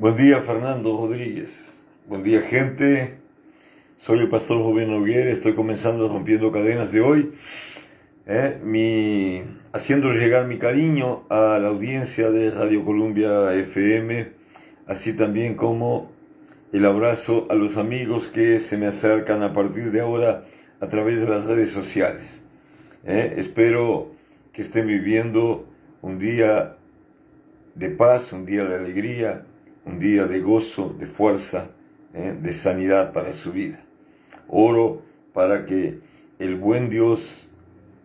Buen día, Fernando Rodríguez. Buen día, gente. Soy el pastor Joven Noguera. Estoy comenzando Rompiendo Cadenas de hoy, haciendo llegar mi cariño a la audiencia de Radio Columbia FM, así también como el abrazo a los amigos que se me acercan a partir de ahora a través de las redes sociales. Espero que estén viviendo un día de paz, un día de alegría, un día de gozo, de fuerza, de sanidad para su vida. Oro para que el buen Dios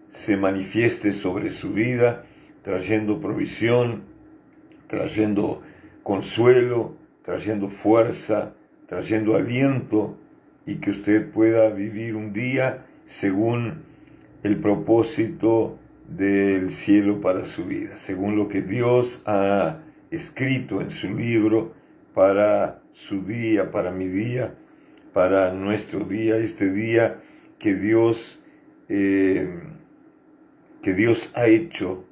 se manifieste sobre su vida, trayendo provisión, trayendo consuelo, trayendo fuerza, trayendo aliento, y que usted pueda vivir un día según el propósito del cielo para su vida, según lo que Dios ha escrito en su libro para su día, para mi día, para nuestro día, este día que Dios ha hecho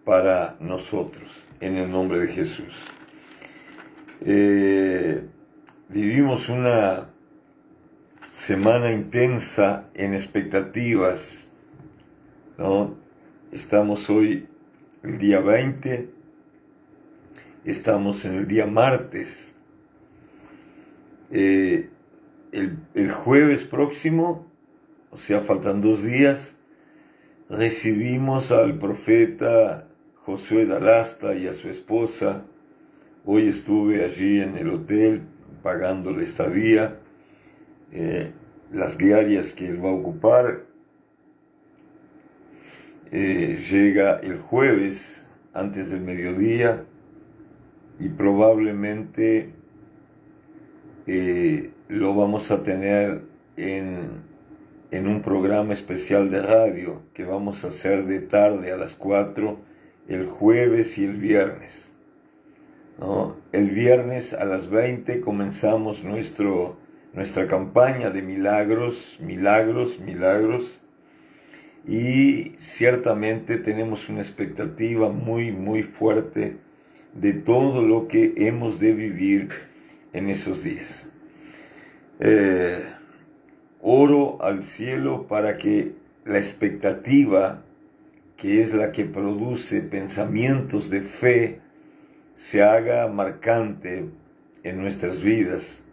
para nosotros, en el nombre de Jesús. Vivimos una semana intensa en expectativas, ¿no? Estamos hoy el día 20, estamos en el día martes. El jueves próximo, o sea, faltan 2 días, recibimos al profeta Josué Dalasta y a su esposa. Hoy estuve allí en el hotel pagando la estadía, las diarias que él va a ocupar. Llega el jueves antes del mediodía y probablemente lo vamos a tener en un programa especial de radio que vamos a hacer de tarde a las 4 el jueves y el viernes, ¿no? El viernes a las 20 comenzamos nuestra campaña de milagros, y ciertamente tenemos una expectativa muy, muy fuerte de todo lo que hemos de vivir en esos días. Oro al cielo para que la expectativa, que es la que produce pensamientos de fe, se haga marcante en nuestras vidas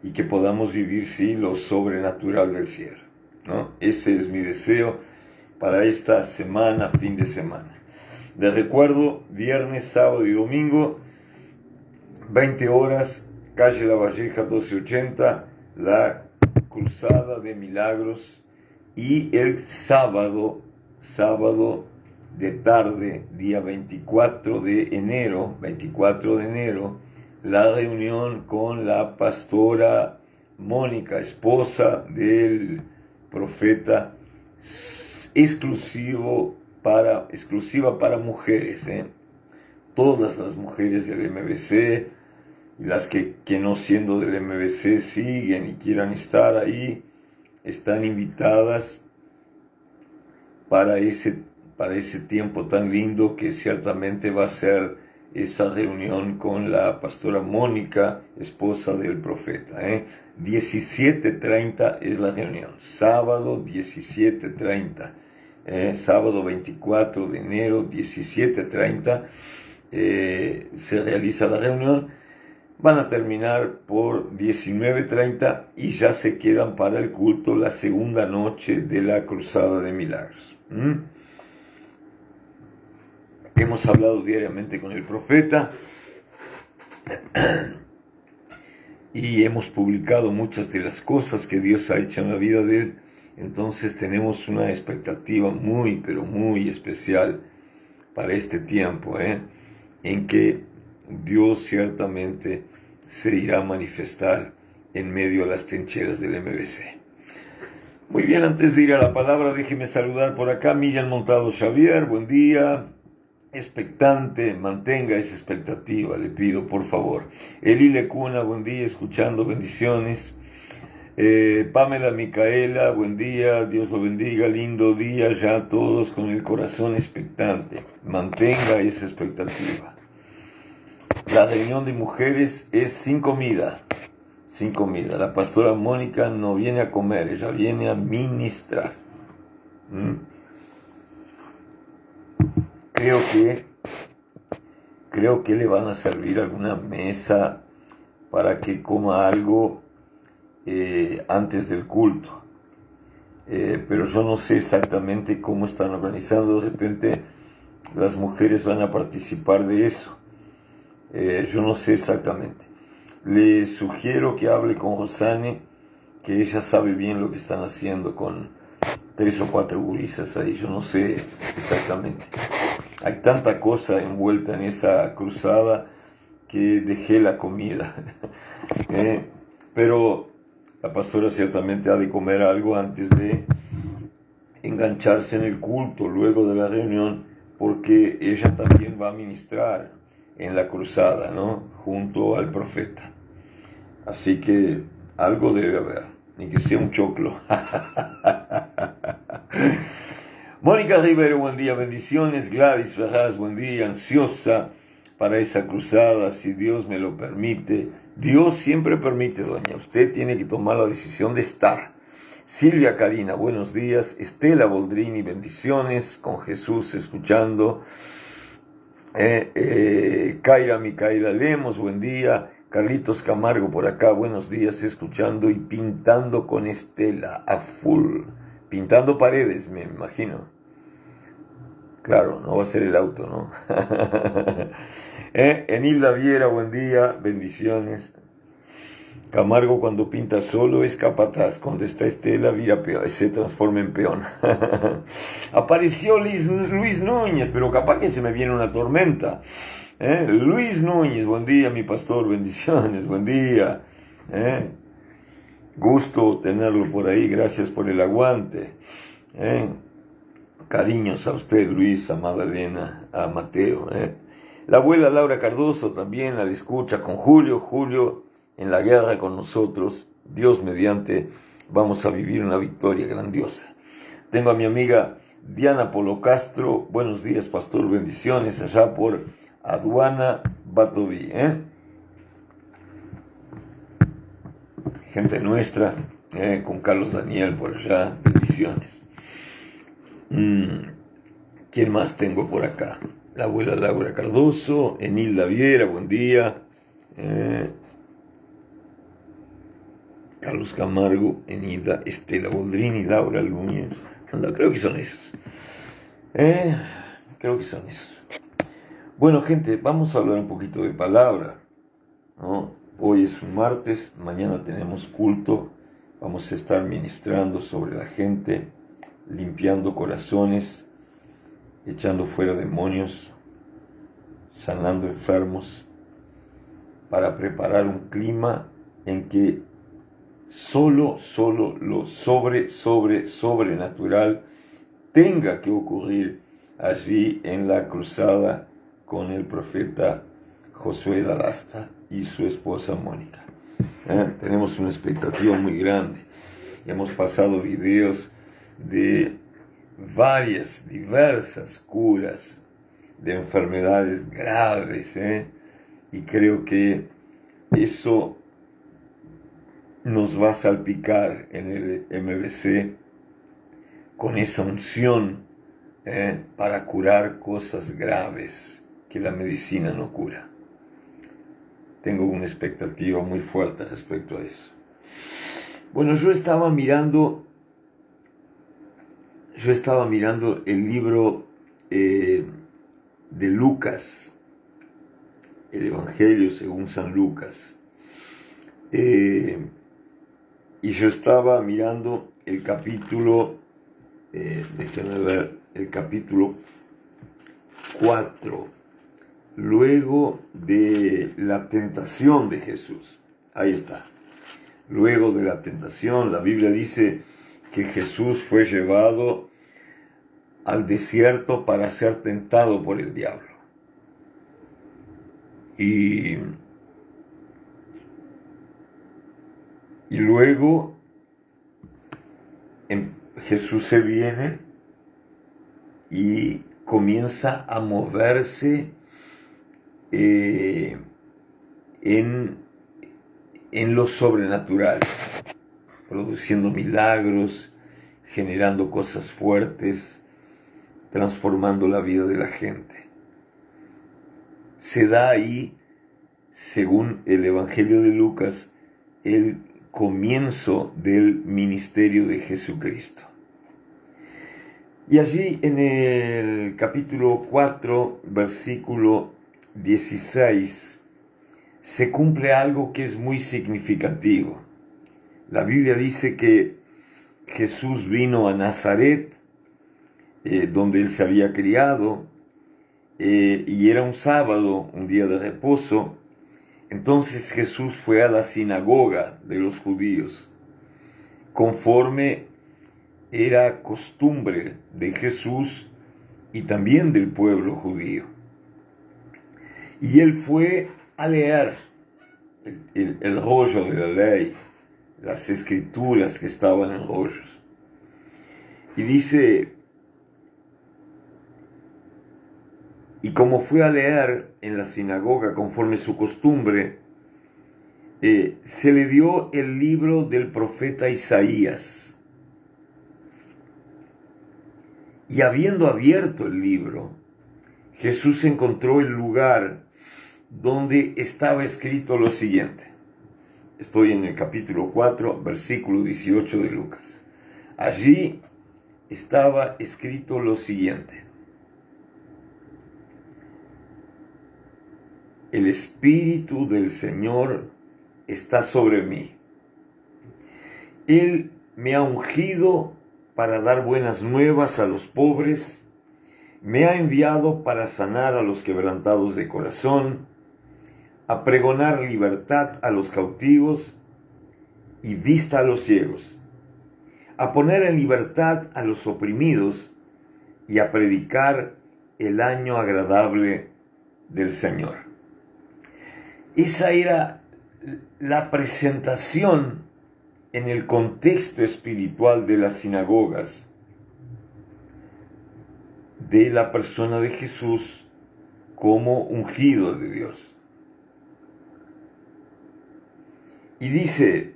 y que podamos vivir, sí, lo sobrenatural del cielo, ¿no? Ese es mi deseo para esta semana, fin de semana. Les recuerdo, viernes, sábado y domingo, 20 horas, calle La Valleja 1280, la Cruzada de Milagros, y el sábado de tarde, día 24 de enero, la reunión con la pastora Mónica, esposa del profeta, exclusiva para mujeres, todas las mujeres del MBC y las que no siendo del MBC siguen y quieran estar ahí, están invitadas para ese tiempo tan lindo que ciertamente va a ser esa reunión con la pastora Mónica, esposa del profeta. 17:30 es la reunión, sábado 17:30, sábado 24 de enero 17:30 se realiza la reunión. Van a terminar por 19:30 y ya se quedan para el culto la segunda noche de la Cruzada de Milagros. Hemos hablado diariamente con el profeta y hemos publicado muchas de las cosas que Dios ha hecho en la vida de él. Entonces tenemos una expectativa muy, pero muy especial para este tiempo, en que Dios ciertamente se irá a manifestar en medio de las trincheras del MBC. Muy bien, antes de ir a la palabra, déjeme saludar por acá Miriam Montado Xavier, buen día. Expectante, mantenga esa expectativa, le pido por favor. Eli Lecuna, buen día, escuchando, bendiciones. Pamela Micaela, buen día, Dios lo bendiga, lindo día ya todos con el corazón expectante. Mantenga esa expectativa. La reunión de mujeres es sin comida. Sin comida. La pastora Mónica no viene a comer, ella viene a ministrar. Creo que le van a servir alguna mesa para que coma algo antes del culto. Pero yo no sé exactamente cómo están organizando. De repente las mujeres van a participar de eso. Yo no sé exactamente. Le sugiero que hable con Rosane, que ella sabe bien lo que están haciendo con 3 o 4 gurisas ahí. Yo no sé exactamente. Hay tanta cosa envuelta en esa cruzada que dejé la comida. Pero la pastora ciertamente ha de comer algo antes de engancharse en el culto, luego de la reunión, porque ella también va a ministrar en la cruzada, ¿no? Junto al profeta. Así que algo debe haber, ni que sea un choclo. Mónica Rivero, buen día, bendiciones. Gladys Ferraz, buen día, ansiosa para esa cruzada, si Dios me lo permite. Dios siempre permite, doña. Usted tiene que tomar la decisión de estar. Silvia Karina, buenos días. Estela Boldrini, bendiciones, con Jesús escuchando. Kaira Micaela Lemos, buen día. Carlitos Camargo por acá, buenos días, escuchando y pintando con Estela a full. Pintando paredes, me imagino. Claro, no va a ser el auto, ¿no? Enilda Viera, buen día, bendiciones. Camargo cuando pinta solo es capataz, cuando está Estela se transforma en peón. Apareció Luis Núñez, pero capaz que se me viene una tormenta. Luis Núñez, buen día mi pastor, bendiciones, buen día. Gusto tenerlo por ahí, gracias por el aguante. Cariños a usted, Luis, a Magdalena, a Mateo. La abuela Laura Cardoso también a la escucha con Julio en la guerra con nosotros. Dios mediante, vamos a vivir una victoria grandiosa. Tengo a mi amiga Diana Polo Castro, buenos días pastor, bendiciones, allá por Aduana Batoví. Gente nuestra, con Carlos Daniel por allá, bendiciones. ¿Quién más tengo por acá? La abuela Laura Cardoso, Enilda Viera, buen día. Carlos Camargo, Enilda, Estela Boldrini, Laura Núñez. Creo que son esos. Creo que son esos. Bueno, gente, vamos a hablar un poquito de palabra, ¿no? Hoy es un martes, mañana tenemos culto. Vamos a estar ministrando sobre la gente, limpiando corazones, echando fuera demonios, sanando enfermos, para preparar un clima en que solo lo sobrenatural tenga que ocurrir allí en la cruzada con el profeta Josué Dalasta y su esposa Mónica. Tenemos una expectativa muy grande. Hemos pasado videos de diversas curas de enfermedades graves, y creo que eso nos va a salpicar en el MBC con esa unción para curar cosas graves que la medicina no cura. Tengo una expectativa muy fuerte respecto a eso. Bueno, yo estaba mirando el libro de Lucas, el Evangelio según San Lucas. Y yo estaba mirando el capítulo, déjenme ver, el capítulo 4, luego de la tentación de Jesús. Ahí está. Luego de la tentación, la Biblia dice que Jesús fue llevado al desierto para ser tentado por el diablo. Y luego Jesús se viene y comienza a moverse en, en lo sobrenatural, produciendo milagros, generando cosas fuertes, transformando la vida de la gente. Se da ahí, según el Evangelio de Lucas, el comienzo del ministerio de Jesucristo. Y allí en el capítulo 4, versículo 16, se cumple algo que es muy significativo. La Biblia dice que Jesús vino a Nazaret, donde él se había criado, y era un sábado, un día de reposo. Entonces Jesús fue a la sinagoga de los judíos, conforme era costumbre de Jesús y también del pueblo judío. Y él fue a leer el rollo de la ley, las escrituras que estaban en rollos. Y dice, y como fue a leer en la sinagoga conforme su costumbre, se le dio el libro del profeta Isaías. Y habiendo abierto el libro, Jesús encontró el lugar donde estaba escrito lo siguiente. Estoy en el capítulo 4, versículo 18 de Lucas. Allí estaba escrito lo siguiente: el Espíritu del Señor está sobre mí. Él me ha ungido para dar buenas nuevas a los pobres, me ha enviado para sanar a los quebrantados de corazón, a pregonar libertad a los cautivos y vista a los ciegos, a poner en libertad a los oprimidos y a predicar el año agradable del Señor. Esa era la presentación en el contexto espiritual de las sinagogas de la persona de Jesús como ungido de Dios. Y dice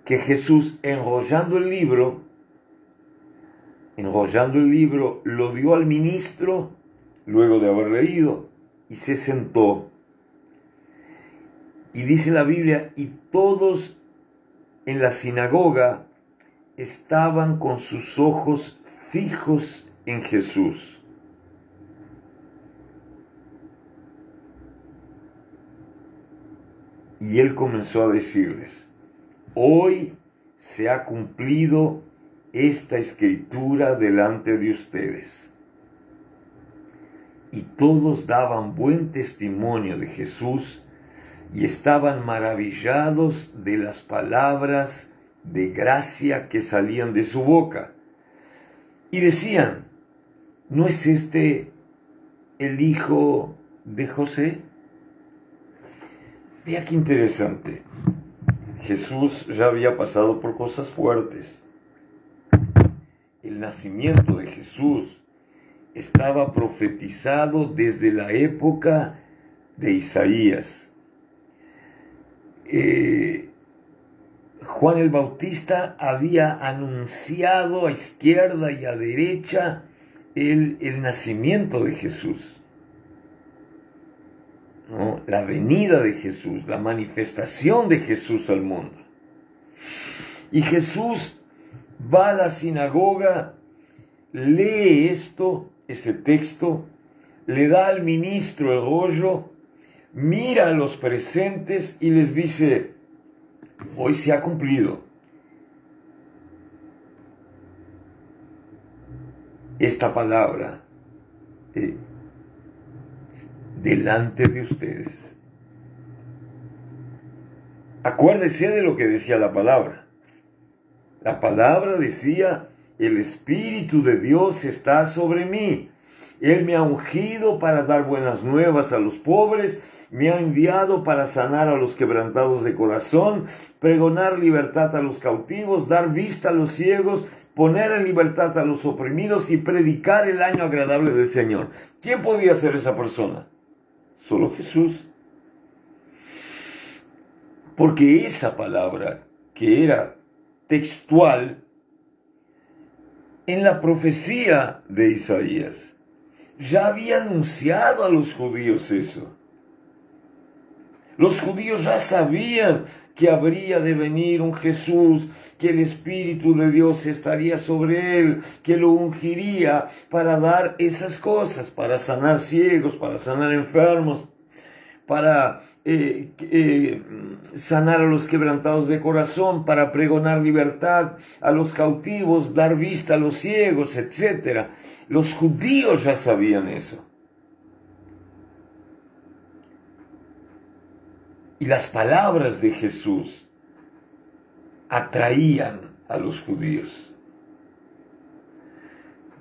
que Jesús, enrollando el libro, lo dio al ministro luego de haber leído y se sentó. Y dice la Biblia, y todos en la sinagoga estaban con sus ojos fijos en Jesús. Y él comenzó a decirles: hoy se ha cumplido esta escritura delante de ustedes. Y todos daban buen testimonio de Jesús y estaban maravillados de las palabras de gracia que salían de su boca. Y decían: ¿no es este el hijo de José? Vea qué interesante. Jesús ya había pasado por cosas fuertes. El nacimiento de Jesús estaba profetizado desde la época de Isaías. Juan el Bautista había anunciado a izquierda y a derecha el nacimiento de Jesús, ¿no? La venida de Jesús, la manifestación de Jesús al mundo. Y Jesús va a la sinagoga, lee este texto, le da al ministro el rollo, mira a los presentes y les dice: hoy se ha cumplido esta palabra delante de ustedes. Acuérdese de lo que decía la palabra. La palabra decía: el Espíritu de Dios está sobre mí. Él me ha ungido para dar buenas nuevas a los pobres, me ha enviado para sanar a los quebrantados de corazón, pregonar libertad a los cautivos, dar vista a los ciegos, poner en libertad a los oprimidos y predicar el año agradable del Señor. ¿Quién podía ser esa persona? Solo Jesús. Porque esa palabra, que era textual, en la profecía de Isaías, ya había anunciado a los judíos eso. Los judíos ya sabían que habría de venir un Jesús, que el Espíritu de Dios estaría sobre él, que lo ungiría para dar esas cosas, para sanar ciegos, para sanar enfermos, para sanar a los quebrantados de corazón, para pregonar libertad a los cautivos, dar vista a los ciegos, etc. Los judíos ya sabían eso. Y las palabras de Jesús atraían a los judíos.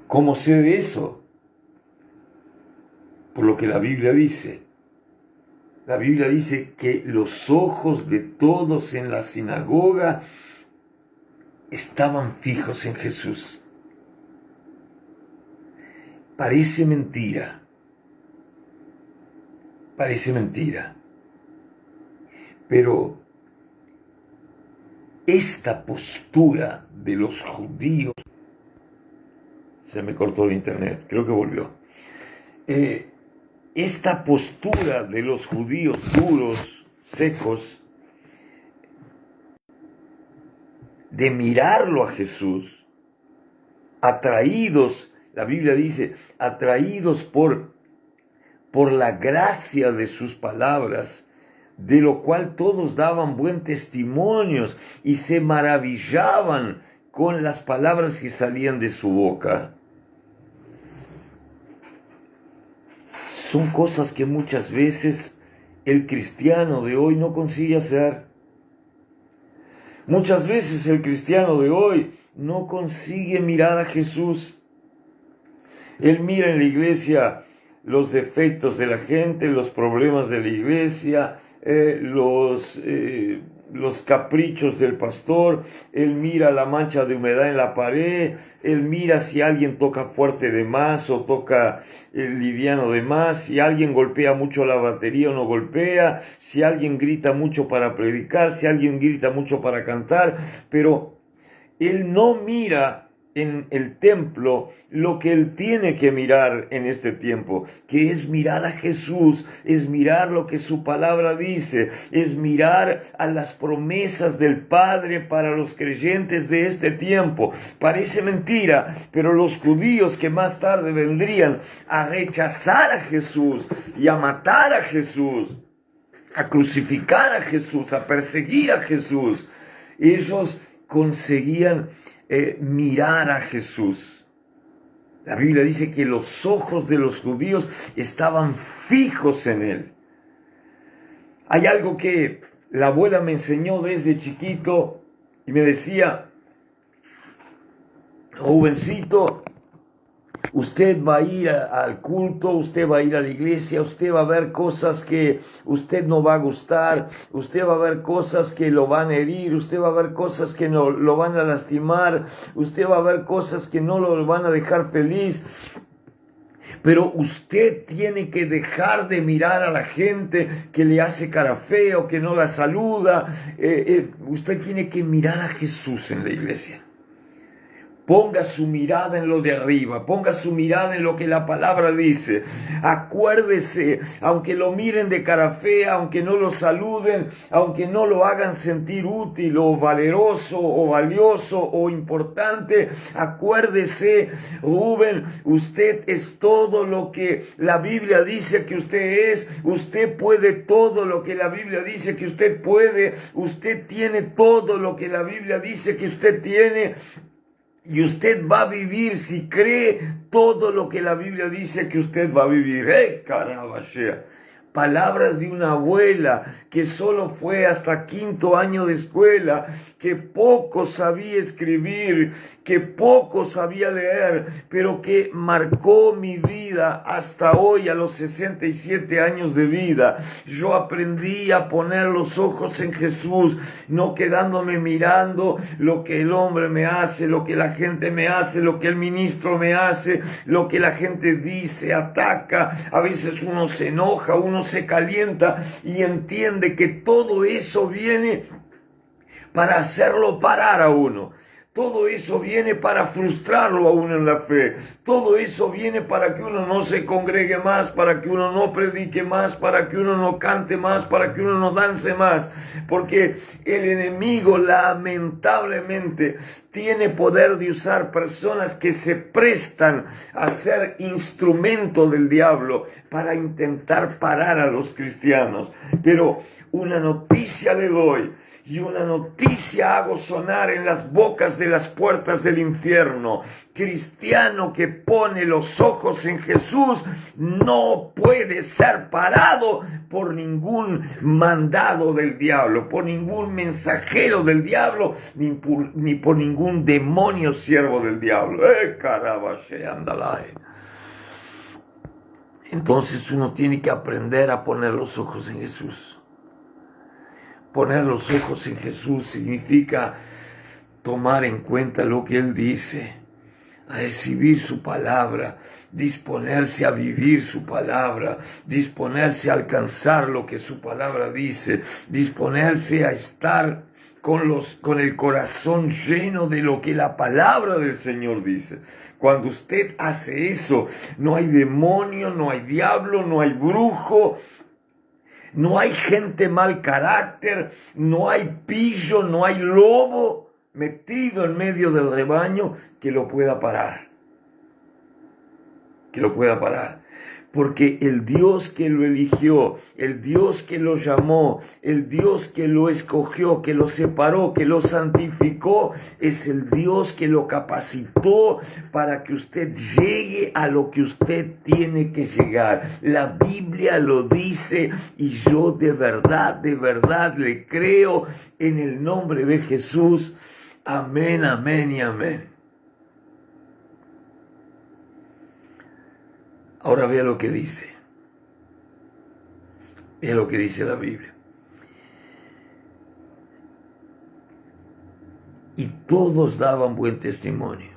¿Cómo sé de eso? Por lo que la Biblia dice. La Biblia dice que los ojos de todos en la sinagoga estaban fijos en Jesús. Parece mentira. Parece mentira. Pero esta postura de los judíos, se me cortó el internet, creo que volvió. Esta postura de los judíos duros, secos, de mirarlo a Jesús, atraídos, la Biblia dice, atraídos por la gracia de sus palabras, de lo cual todos daban buen testimonio y se maravillaban con las palabras que salían de su boca. Son cosas que muchas veces el cristiano de hoy no consigue hacer. Muchas veces el cristiano de hoy no consigue mirar a Jesús. Él mira en la iglesia los defectos de la gente, los problemas de la iglesia, los caprichos del pastor. Él mira la mancha de humedad en la pared, él mira si alguien toca fuerte de más o toca liviano de más, si alguien golpea mucho la batería o no golpea, si alguien grita mucho para predicar, si alguien grita mucho para cantar, pero él no mira en el templo lo que él tiene que mirar en este tiempo, que es mirar a Jesús, es mirar lo que su palabra dice, es mirar a las promesas del Padre para los creyentes de este tiempo. Parece mentira, pero los judíos que más tarde vendrían a rechazar a Jesús y a matar a Jesús, a crucificar a Jesús, a perseguir a Jesús, ellos conseguían mirar a Jesús. La Biblia dice que los ojos de los judíos estaban fijos en él. Hay algo que la abuela me enseñó desde chiquito y me decía: jovencito, usted va a ir al culto, usted va a ir a la iglesia, usted va a ver cosas que usted no va a gustar, usted va a ver cosas que lo van a herir, usted va a ver cosas que no lo van a lastimar, usted va a ver cosas que no lo van a dejar feliz. Pero usted tiene que dejar de mirar a la gente que le hace cara feo, que no la saluda. Usted tiene que mirar a Jesús en la iglesia. Ponga su mirada en lo de arriba, ponga su mirada en lo que la palabra dice. Acuérdese, aunque lo miren de cara fea, aunque no lo saluden, aunque no lo hagan sentir útil o valeroso o valioso o importante, acuérdese, Rubén, usted es todo lo que la Biblia dice que usted es, usted puede todo lo que la Biblia dice que usted puede, usted tiene todo lo que la Biblia dice que usted tiene. Y usted va a vivir si cree todo lo que la Biblia dice que usted va a vivir. Caramba! Palabras de una abuela que solo fue hasta 5º año de escuela, que poco sabía escribir, que poco sabía leer, pero que marcó mi vida hasta hoy a los 67 años de vida. Yo aprendí a poner los ojos en Jesús, no quedándome mirando lo que el hombre me hace, lo que la gente me hace, lo que el ministro me hace, lo que la gente dice, ataca. A veces uno se enoja, uno se calienta y entiende que todo eso viene para hacerlo parar a uno. Todo eso viene para frustrarlo a uno en la fe. Todo eso viene para que uno no se congregue más, para que uno no predique más, para que uno no cante más, para que uno no dance más. Porque el enemigo lamentablemente tiene poder de usar personas que se prestan a ser instrumento del diablo para intentar parar a los cristianos. Pero una noticia le doy. Y una noticia hago sonar en las bocas de las puertas del infierno. Cristiano que pone los ojos en Jesús no puede ser parado por ningún mandado del diablo, por ningún mensajero del diablo, ni por ningún demonio siervo del diablo. Entonces uno tiene que aprender a poner los ojos en Jesús. Poner los ojos en Jesús significa tomar en cuenta lo que Él dice, a recibir su palabra, disponerse a vivir su palabra, disponerse a alcanzar lo que su palabra dice, disponerse a estar con el corazón lleno de lo que la palabra del Señor dice. Cuando usted hace eso, no hay demonio, no hay diablo, no hay brujo, no hay gente mal carácter, no hay pillo, no hay lobo metido en medio del rebaño que lo pueda parar. Que lo pueda parar. Porque el Dios que lo eligió, el Dios que lo llamó, el Dios que lo escogió, que lo separó, que lo santificó, es el Dios que lo capacitó para que usted llegue a lo que usted tiene que llegar. La Biblia lo dice y yo de verdad le creo en el nombre de Jesús. Amén, amén y amén. Ahora vea lo que dice. Vea lo que dice la Biblia. Y todos daban buen testimonio.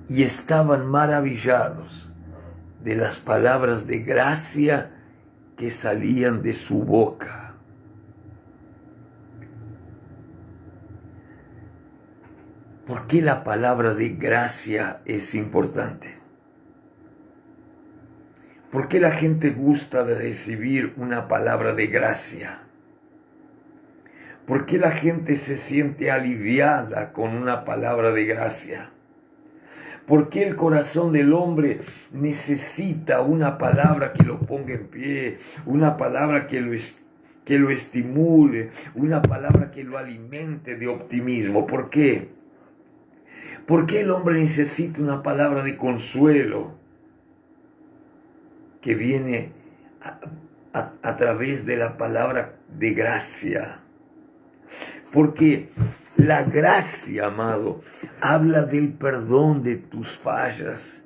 Y estaban maravillados de las palabras de gracia que salían de su boca. ¿Por qué la palabra de gracia es importante? ¿Por qué la gente gusta de recibir una palabra de gracia? ¿Por qué la gente se siente aliviada con una palabra de gracia? ¿Por qué el corazón del hombre necesita una palabra que lo ponga en pie, una palabra que lo estimule, una palabra que lo alimente de optimismo? ¿Por qué? ¿Por qué el hombre necesita una palabra de consuelo que viene a través de la palabra de gracia? Porque la gracia, amado, habla del perdón de tus fallas.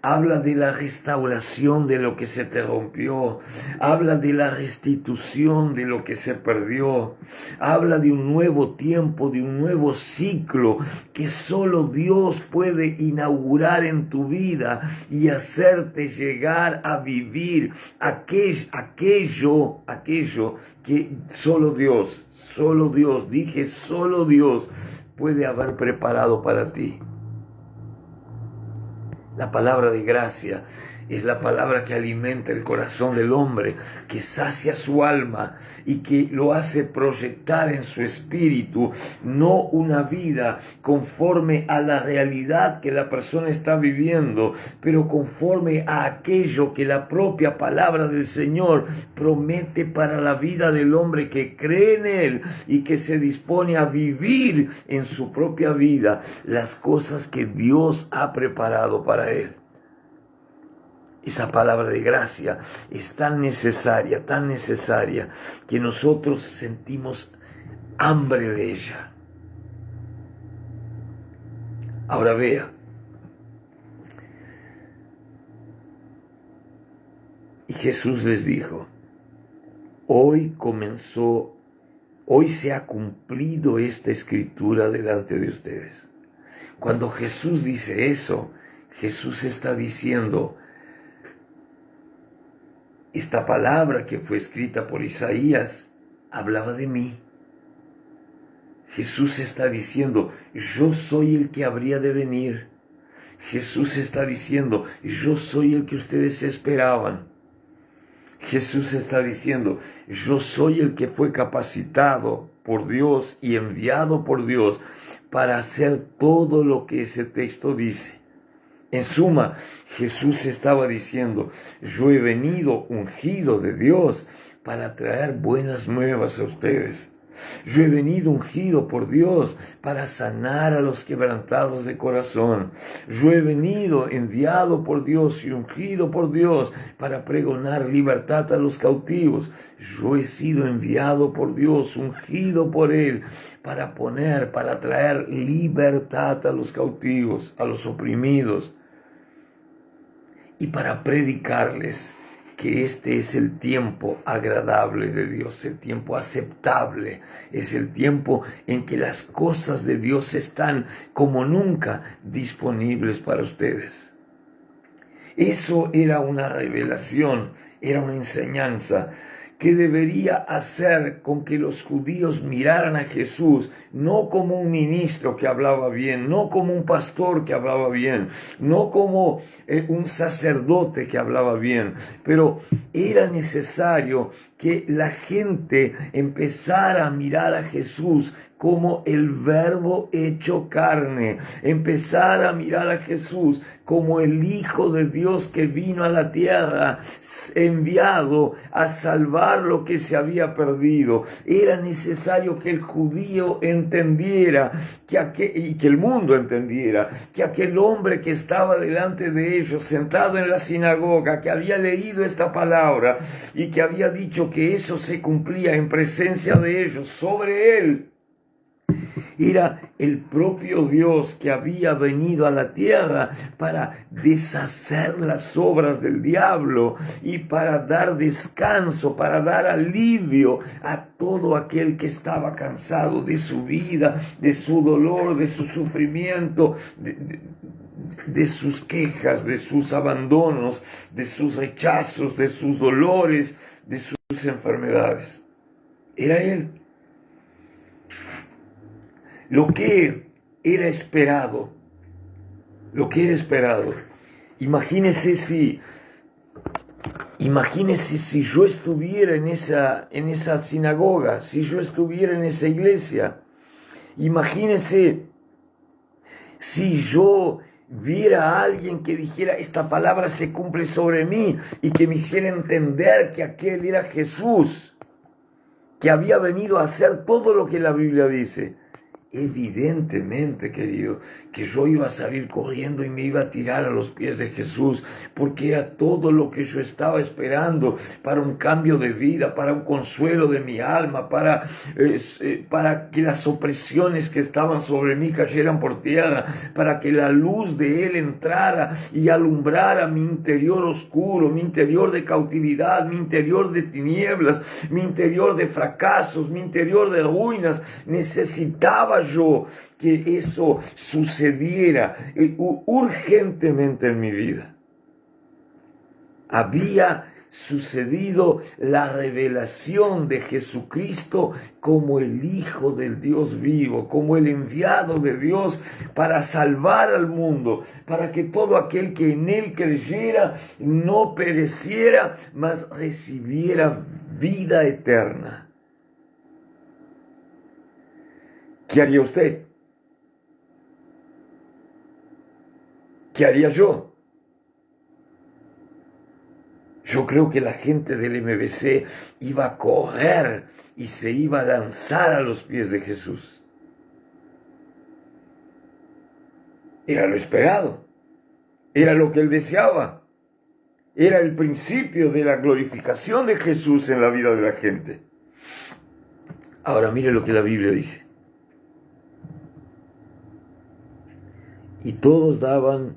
Habla de la restauración de lo que se te rompió. Habla de la restitución de lo que se perdió. Habla de un nuevo tiempo, de un nuevo ciclo que solo Dios puede inaugurar en tu vida y hacerte llegar a vivir aquello que solo Dios puede haber preparado para ti. La palabra de gracia es la palabra que alimenta el corazón del hombre, que sacia su alma y que lo hace proyectar en su espíritu, no una vida conforme a la realidad que la persona está viviendo, pero conforme a aquello que la propia palabra del Señor promete para la vida del hombre que cree en Él y que se dispone a vivir en su propia vida las cosas que Dios ha preparado para él. Esa palabra de gracia es tan necesaria, que nosotros sentimos hambre de ella. Ahora vea, y Jesús les dijo, hoy se ha cumplido esta escritura delante de ustedes. Cuando Jesús dice eso, Jesús está diciendo, esta palabra que fue escrita por Isaías hablaba de mí. Jesús está diciendo, yo soy el que habría de venir. Jesús está diciendo, yo soy el que ustedes esperaban. Jesús está diciendo, yo soy el que fue capacitado por Dios y enviado por Dios para hacer todo lo que ese texto dice. En suma, Jesús estaba diciendo, yo he venido ungido de Dios para traer buenas nuevas a ustedes. Yo he venido ungido por Dios para sanar a los quebrantados de corazón. Yo he venido enviado por Dios y ungido por Dios para pregonar libertad a los cautivos. Yo he sido enviado por Dios, ungido por Él, para traer libertad a los cautivos, a los oprimidos, y para predicarles que este es el tiempo agradable de Dios, el tiempo aceptable, es el tiempo en que las cosas de Dios están como nunca disponibles para ustedes. Eso era una revelación, era una enseñanza que debería hacer con que los judíos miraran a Jesús no como un ministro que hablaba bien, no como un pastor que hablaba bien, no como un sacerdote que hablaba bien, pero era necesario que la gente empezara a mirar a Jesús como el Verbo hecho carne, empezar a mirar a Jesús como el Hijo de Dios que vino a la tierra, enviado a salvar lo que se había perdido. Era necesario que el judío entendiera, y que el mundo entendiera, que aquel hombre que estaba delante de ellos, sentado en la sinagoga, que había leído esta palabra y que había dicho que eso se cumplía en presencia de ellos, sobre él, era el propio Dios que había venido a la tierra para deshacer las obras del diablo y para dar descanso, para dar alivio a todo aquel que estaba cansado de su vida, de su dolor, de su sufrimiento, de sus quejas, de sus abandonos, de sus rechazos, de sus dolores, de sus enfermedades. Era Él. Lo que era esperado. Imagínese si yo estuviera en esa sinagoga, si yo estuviera en esa iglesia. Imagínese si yo viera a alguien que dijera, esta palabra se cumple sobre mí, y que me hiciera entender que aquel era Jesús, que había venido a hacer todo lo que la Biblia dice. Evidentemente, querido, que yo iba a salir corriendo y me iba a tirar a los pies de Jesús, porque era todo lo que yo estaba esperando para un cambio de vida, para un consuelo de mi alma, para que las opresiones que estaban sobre mí cayeran por tierra, para que la luz de Él entrara y alumbrara mi interior oscuro, mi interior de cautividad, mi interior de tinieblas, mi interior de fracasos, mi interior de ruinas. Necesitaba yo que eso sucediera urgentemente en mi vida. Había sucedido la revelación de Jesucristo como el Hijo del Dios vivo, como el enviado de Dios para salvar al mundo, para que todo aquel que en Él creyera no pereciera, mas recibiera vida eterna. ¿Qué haría usted? ¿Qué haría yo? Yo creo que la gente del MBC iba a correr y se iba a lanzar a los pies de Jesús. Era lo esperado, era lo que él deseaba, era el principio de la glorificación de Jesús en la vida de la gente. Ahora mire lo que la Biblia dice. Y todos daban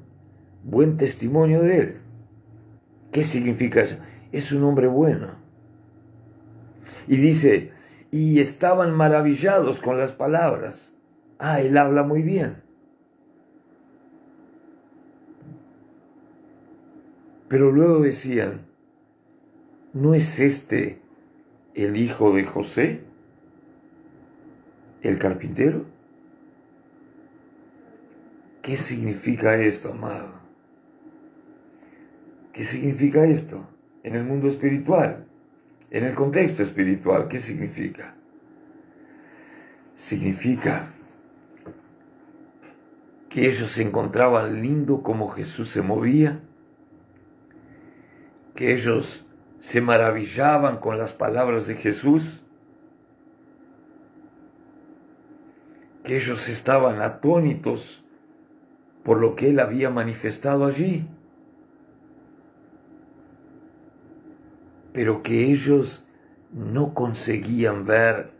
buen testimonio de él. ¿Qué significa eso? Es un hombre bueno. Y dice, y estaban maravillados con las palabras. Él habla muy bien. Pero luego decían, ¿no es este el hijo de José, el carpintero? ¿Qué significa esto, amado? ¿Qué significa esto en el mundo espiritual? En el contexto espiritual, ¿qué significa? Significa que ellos se encontraban lindo como Jesús se movía, que ellos se maravillaban con las palabras de Jesús, que ellos estaban atónitos por lo que Él había manifestado allí, pero que ellos no conseguían ver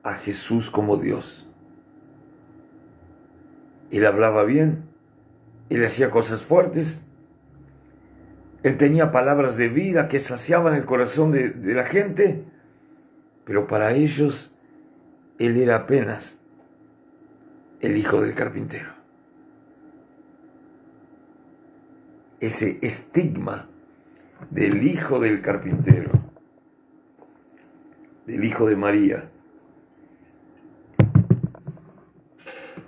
a Jesús como Dios. Él hablaba bien, Él hacía cosas fuertes, Él tenía palabras de vida que saciaban el corazón de la gente, pero para ellos Él era apenas el hijo del carpintero. Ese estigma del hijo del carpintero, del hijo de María,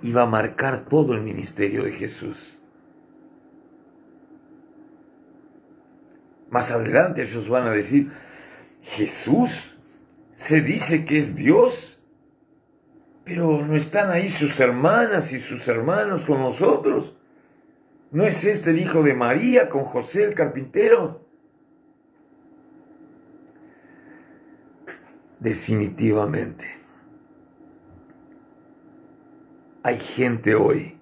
iba a marcar todo el ministerio de Jesús. Más adelante ellos van a decir, Jesús se dice que es Dios, pero no están ahí sus hermanas y sus hermanos con nosotros. ¿No es este el hijo de María con José el carpintero? Definitivamente. Hay gente hoy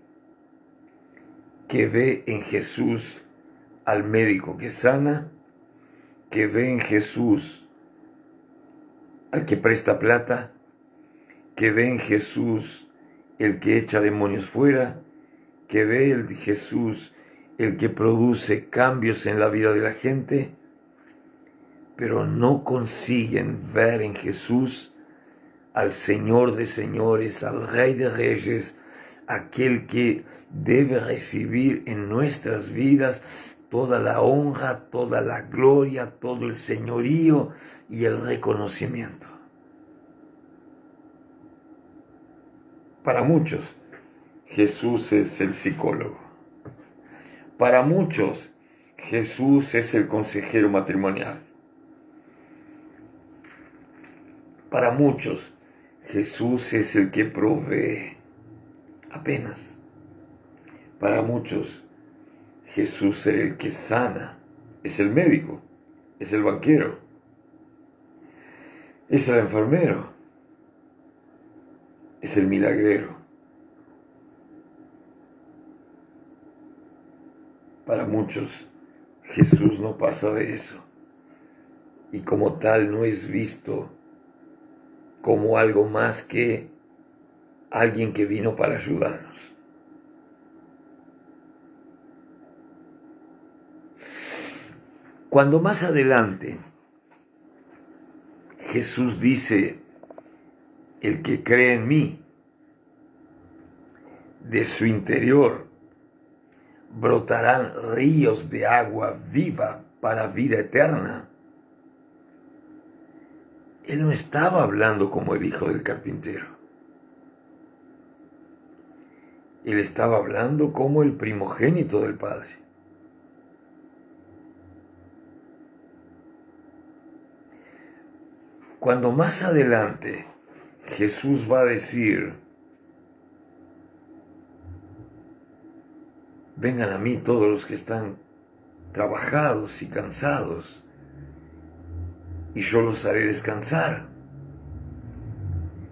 que ve en Jesús al médico que sana, que ve en Jesús al que presta plata, que ve en Jesús el que echa demonios fuera, que ve en Jesús el que produce cambios en la vida de la gente, pero no consiguen ver en Jesús al Señor de señores, al Rey de reyes, aquel que debe recibir en nuestras vidas toda la honra, toda la gloria, todo el señorío y el reconocimiento. Para muchos, Jesús es el psicólogo. Para muchos, Jesús es el consejero matrimonial. Para muchos, Jesús es el que provee. Apenas. Para muchos, Jesús es el que sana. Es el médico. Es el banquero. Es el enfermero. Es el milagrero. Para muchos, Jesús no pasa de eso. Y como tal no es visto como algo más que alguien que vino para ayudarnos. Cuando más adelante Jesús dice, el que cree en mí, de su interior brotarán ríos de agua viva para vida eterna. Él no estaba hablando como el hijo del carpintero. Él estaba hablando como el primogénito del Padre. Cuando más adelante Jesús va a decir, vengan a mí todos los que están trabajados y cansados, y yo los haré descansar.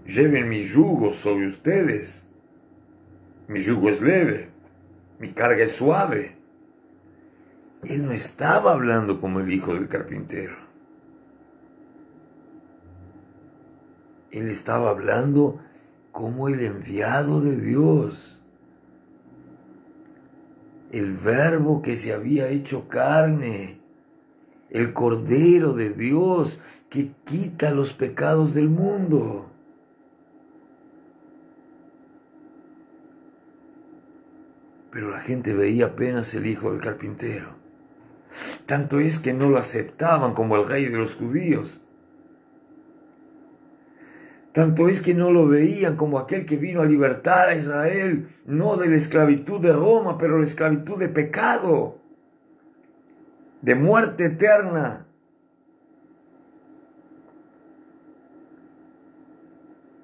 Lleven mi yugo sobre ustedes. Mi yugo es leve, mi carga es suave. Él no estaba hablando como el hijo del carpintero. Él estaba hablando como el enviado de Dios. El verbo que se había hecho carne. El Cordero de Dios que quita los pecados del mundo. Pero la gente veía apenas el hijo del carpintero. Tanto es que no lo aceptaban como el rey de los judíos. Tanto es que no lo veían como aquel que vino a libertar a Israel, no de la esclavitud de Roma, pero la esclavitud de pecado, de muerte eterna.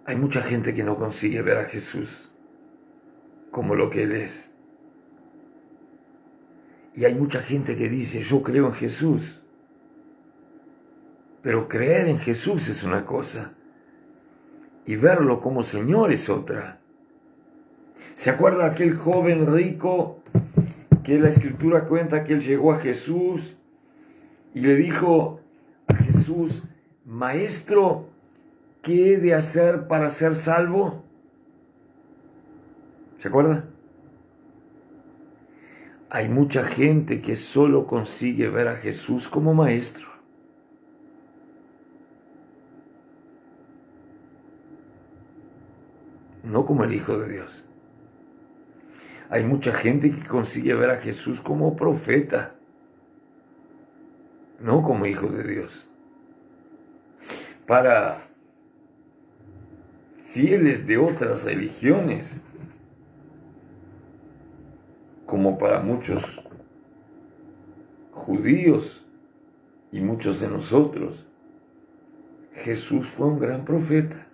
Hay mucha gente que no consigue ver a Jesús como lo que Él es. Y hay mucha gente que dice, yo creo en Jesús. Pero creer en Jesús es una cosa y verlo como Señor es otra. ¿Se acuerda aquel joven rico que la Escritura cuenta que él llegó a Jesús y le dijo a Jesús, Maestro, ¿qué he de hacer para ser salvo? ¿Se acuerda? Hay mucha gente que solo consigue ver a Jesús como Maestro. No como el Hijo de Dios. Hay mucha gente que consigue ver a Jesús como profeta, no como Hijo de Dios. Para fieles de otras religiones, como para muchos judíos y muchos de nosotros, Jesús fue un gran profeta.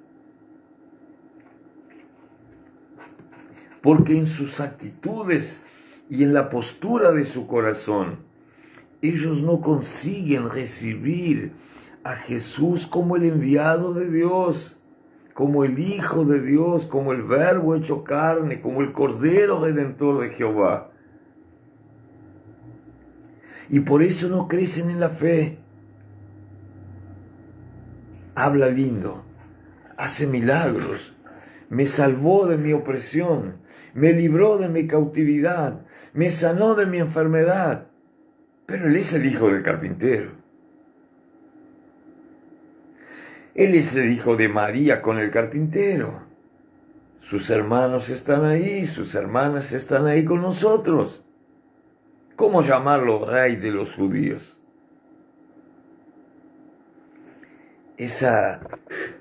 Porque en sus actitudes y en la postura de su corazón, ellos no consiguen recibir a Jesús como el enviado de Dios, como el Hijo de Dios, como el Verbo hecho carne, como el Cordero Redentor de Jehová. Y por eso no crecen en la fe. Habla lindo, hace milagros, me salvó de mi opresión, me libró de mi cautividad, me sanó de mi enfermedad. Pero Él es el hijo del carpintero. Él es el hijo de María con el carpintero. Sus hermanos están ahí, sus hermanas están ahí con nosotros. ¿Cómo llamarlo rey de los judíos? Esa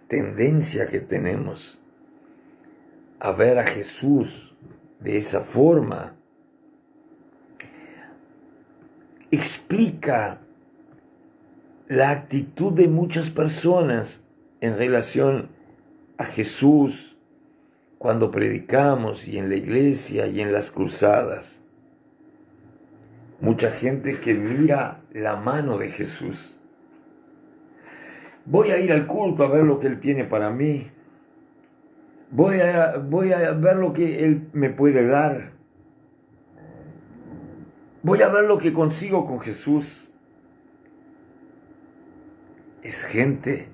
tendencia que tenemos a ver a Jesús de esa forma explica la actitud de muchas personas en relación a Jesús cuando predicamos y en la iglesia y en las cruzadas. Mucha gente que mira la mano de Jesús. Voy a ir al culto a ver lo que Él tiene para mí. Voy a ver lo que Él me puede dar. Voy a ver lo que consigo con Jesús. Es gente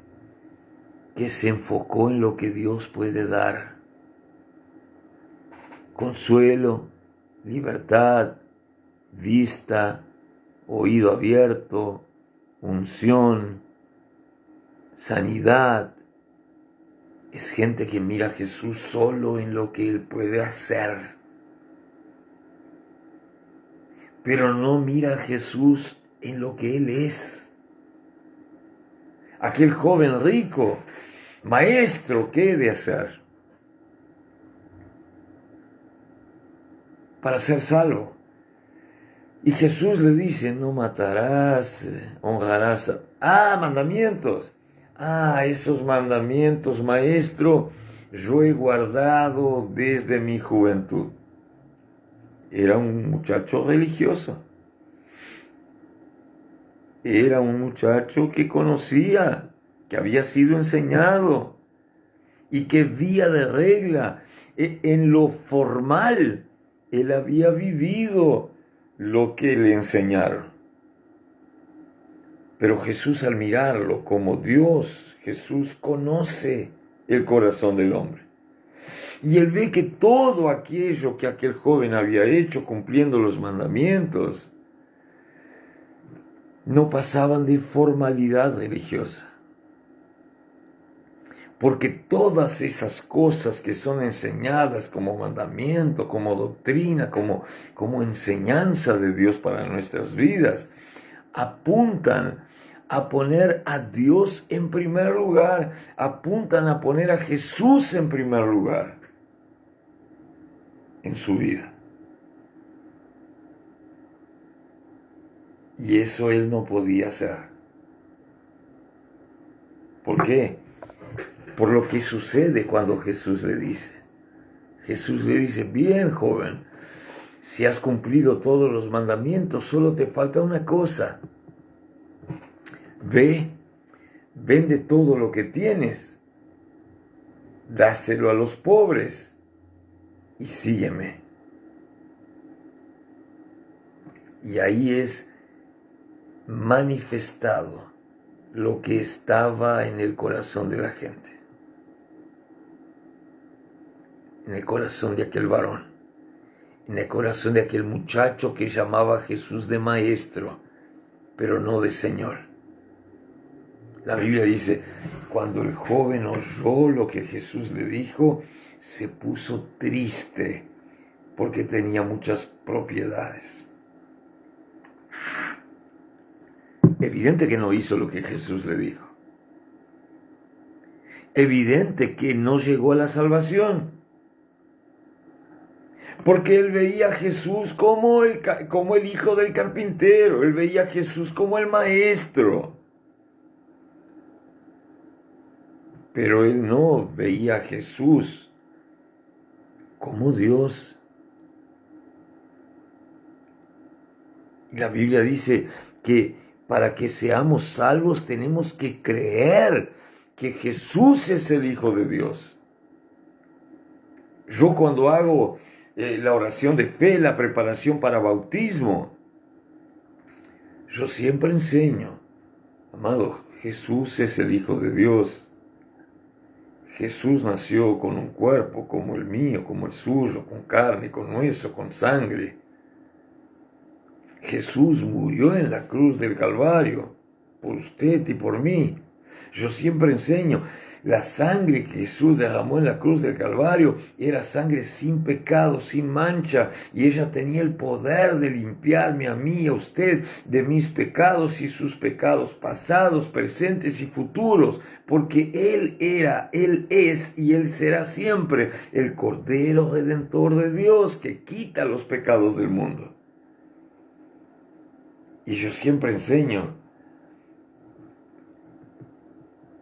que se enfocó en lo que Dios puede dar. Consuelo, libertad, vista, oído abierto, unción, sanidad. Es gente que mira a Jesús solo en lo que Él puede hacer. Pero no mira a Jesús en lo que Él es. Aquel joven rico, Maestro, ¿qué he de hacer para ser salvo? Y Jesús le dice, no matarás, honrarás mandamientos. Esos mandamientos, Maestro, yo he guardado desde mi juventud. Era un muchacho religioso. Era un muchacho que conocía, que había sido enseñado y que vía de regla, en lo formal, él había vivido lo que le enseñaron. Pero Jesús, al mirarlo como Dios, Jesús conoce el corazón del hombre. Y él ve que todo aquello que aquel joven había hecho cumpliendo los mandamientos no pasaban de formalidad religiosa. Porque todas esas cosas que son enseñadas como mandamiento, como doctrina, como enseñanza de Dios para nuestras vidas, apuntan a poner a Dios en primer lugar, apuntan a poner a Jesús en primer lugar en su vida. Y eso él no podía hacer. ¿Por qué? Por lo que sucede cuando Jesús le dice. Jesús le dice, bien, joven, si has cumplido todos los mandamientos, solo te falta una cosa. Ve, vende todo lo que tienes, dáselo a los pobres y sígueme. Y ahí es manifestado lo que estaba en el corazón de la gente, en el corazón de aquel varón, en el corazón de aquel muchacho que llamaba a Jesús de maestro, pero no de Señor. La Biblia dice, cuando el joven oyó lo que Jesús le dijo, se puso triste porque tenía muchas propiedades. Evidente que no hizo lo que Jesús le dijo. Evidente que no llegó a la salvación. Porque él veía a Jesús como el hijo del carpintero. Él veía a Jesús como el maestro. Pero él no veía a Jesús como Dios. Y la Biblia dice que para que seamos salvos tenemos que creer que Jesús es el Hijo de Dios. Yo cuando hago la oración de fe, la preparación para bautismo, yo siempre enseño, amado, Jesús es el Hijo de Dios. Jesús nació con un cuerpo como el mío, como el suyo, con carne, con hueso, con sangre. Jesús murió en la cruz del Calvario, por usted y por mí. Yo siempre enseño, la sangre que Jesús derramó en la cruz del Calvario era sangre sin pecado, sin mancha, y ella tenía el poder de limpiarme a mí y a usted de mis pecados y sus pecados pasados, presentes y futuros, porque Él era, Él es y Él será siempre el Cordero Redentor de Dios que quita los pecados del mundo. Y yo siempre enseño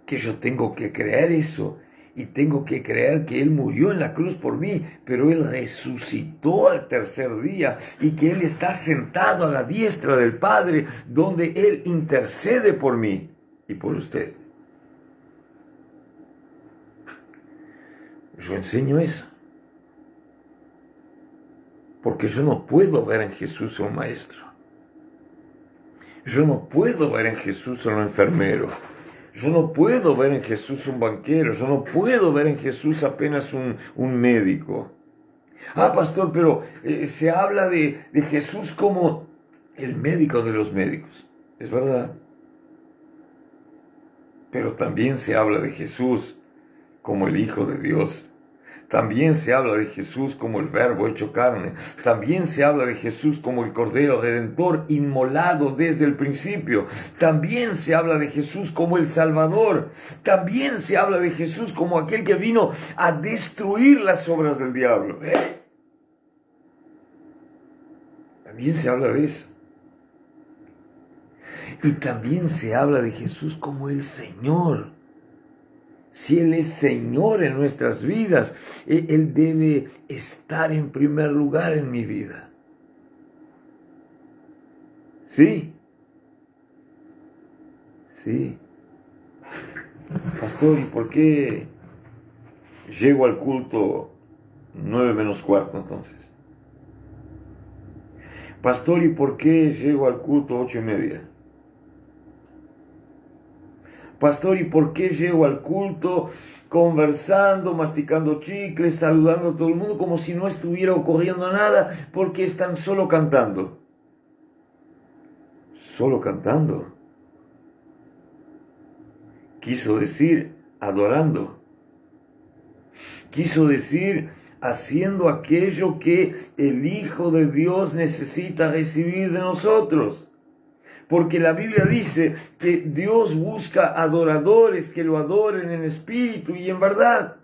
que yo tengo que creer eso y tengo que creer que Él murió en la cruz por mí, pero Él resucitó al tercer día y que Él está sentado a la diestra del Padre donde Él intercede por mí y por usted. Yo enseño eso porque yo no puedo ver en Jesús un maestro. Yo no puedo ver en Jesús un enfermero. Yo no puedo ver en Jesús un banquero. Yo no puedo ver en Jesús apenas un médico. Ah, pastor, pero se habla de Jesús como el médico de los médicos. Es verdad. Pero también se habla de Jesús como el Hijo de Dios. También se habla de Jesús como el Verbo hecho carne. También se habla de Jesús como el Cordero Redentor inmolado desde el principio. También se habla de Jesús como el Salvador. También se habla de Jesús como aquel que vino a destruir las obras del diablo. También se habla de eso. Y también se habla de Jesús como el Señor. Si Él es Señor en nuestras vidas, Él debe estar en primer lugar en mi vida. ¿Sí? Sí. Pastor, ¿y por qué llego al culto 9 menos cuarto entonces? Pastor, ¿y por qué llego al culto 8:30? Pastor, ¿y por qué llego al culto conversando, masticando chicles, saludando a todo el mundo como si no estuviera ocurriendo nada? Porque están solo cantando. Solo cantando. Quiso decir adorando. Quiso decir haciendo aquello que el Hijo de Dios necesita recibir de nosotros. porque la Biblia dice que Dios busca adoradores que lo adoren en espíritu y en verdad.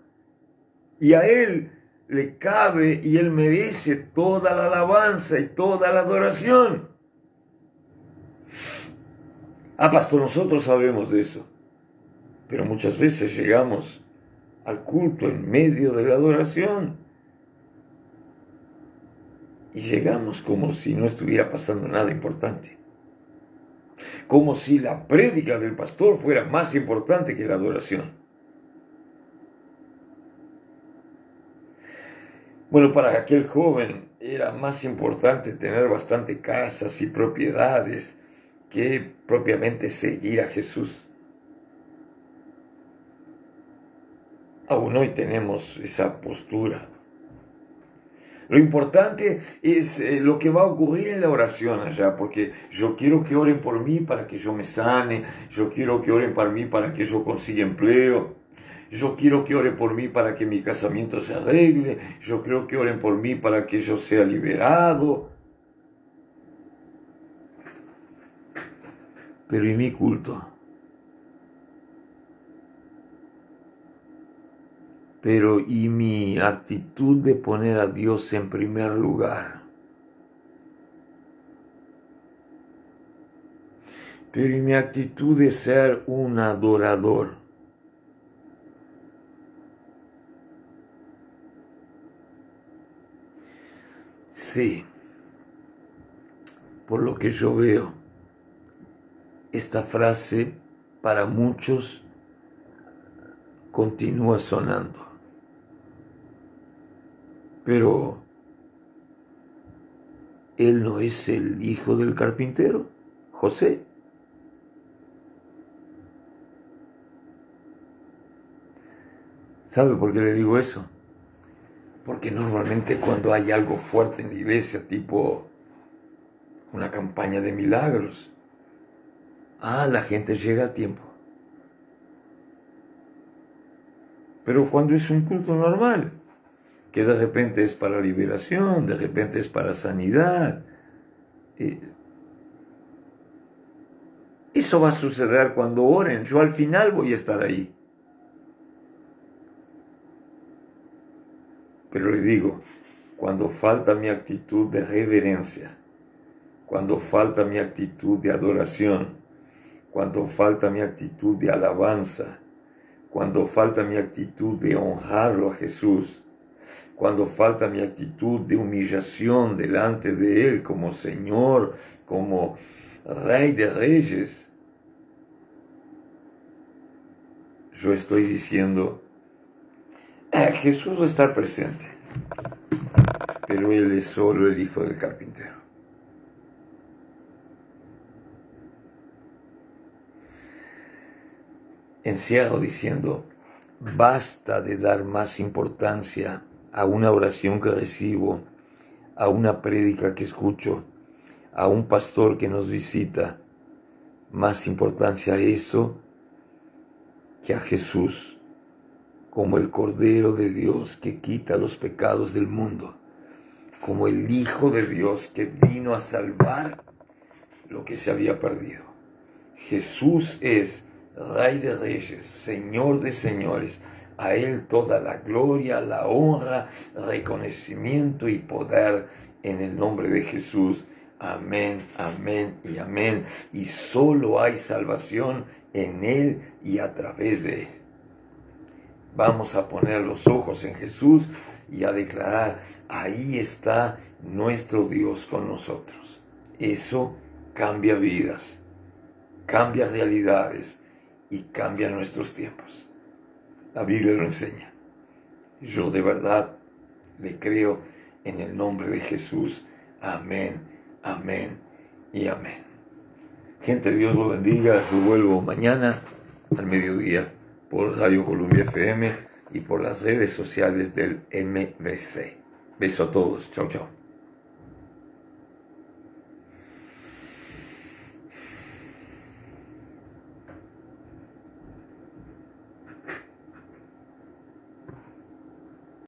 Y a Él le cabe y Él merece toda la alabanza y toda la adoración. Pastor, nosotros sabemos de eso, pero muchas veces llegamos al culto en medio de la adoración y llegamos como si no estuviera pasando nada importante, como si la prédica del pastor fuera más importante que la adoración. Bueno, para aquel joven era más importante tener bastante casas y propiedades que propiamente seguir a Jesús. Aún hoy tenemos esa postura. Lo importante es lo que va a ocurrir en la oración allá, porque yo quiero que oren por mí para que yo me sane, yo quiero que oren por mí para que yo consiga empleo, yo quiero que oren por mí para que mi casamiento se arregle, yo quiero que oren por mí para que yo sea liberado. Pero ¿y mi culto? Pero ¿y mi actitud de poner a Dios en primer lugar? Pero ¿y mi actitud de ser un adorador? Sí, por lo que yo veo, esta frase para muchos continúa sonando. Pero, ¿él no es el hijo del carpintero, José? ¿Sabe por qué le digo eso? Porque normalmente cuando hay algo fuerte en la iglesia, tipo una campaña de milagros, la gente llega a tiempo. Pero cuando es un culto normal, que de repente es para liberación, de repente es para sanidad, eso va a suceder cuando oren. Yo al final voy a estar ahí. Pero le digo, cuando falta mi actitud de reverencia, cuando falta mi actitud de adoración, cuando falta mi actitud de alabanza, cuando falta mi actitud de honrarlo a Jesús, cuando falta mi actitud de humillación delante de Él como Señor, como Rey de Reyes, yo estoy diciendo, Jesús va a estar presente, pero Él es solo el hijo del carpintero. Encierro diciendo, basta de dar más importancia a una oración que recibo, a una prédica que escucho, a un pastor que nos visita, más importancia a eso que a Jesús, como el Cordero de Dios que quita los pecados del mundo, como el Hijo de Dios que vino a salvar lo que se había perdido. Jesús es Rey de Reyes, Señor de Señores. A Él toda la gloria, la honra, reconocimiento y poder en el nombre de Jesús. Amén, amén y amén. Y solo hay salvación en Él y a través de Él. Vamos a poner los ojos en Jesús y a declarar, ahí está nuestro Dios con nosotros. Eso cambia vidas, cambia realidades y cambia nuestros tiempos. La Biblia lo enseña. Yo de verdad le creo en el nombre de Jesús. Amén, amén y amén. Gente, Dios lo bendiga. Yo vuelvo mañana al mediodía por Radio Columbia FM y por las redes sociales del MBC. Beso a todos. Chau, chau.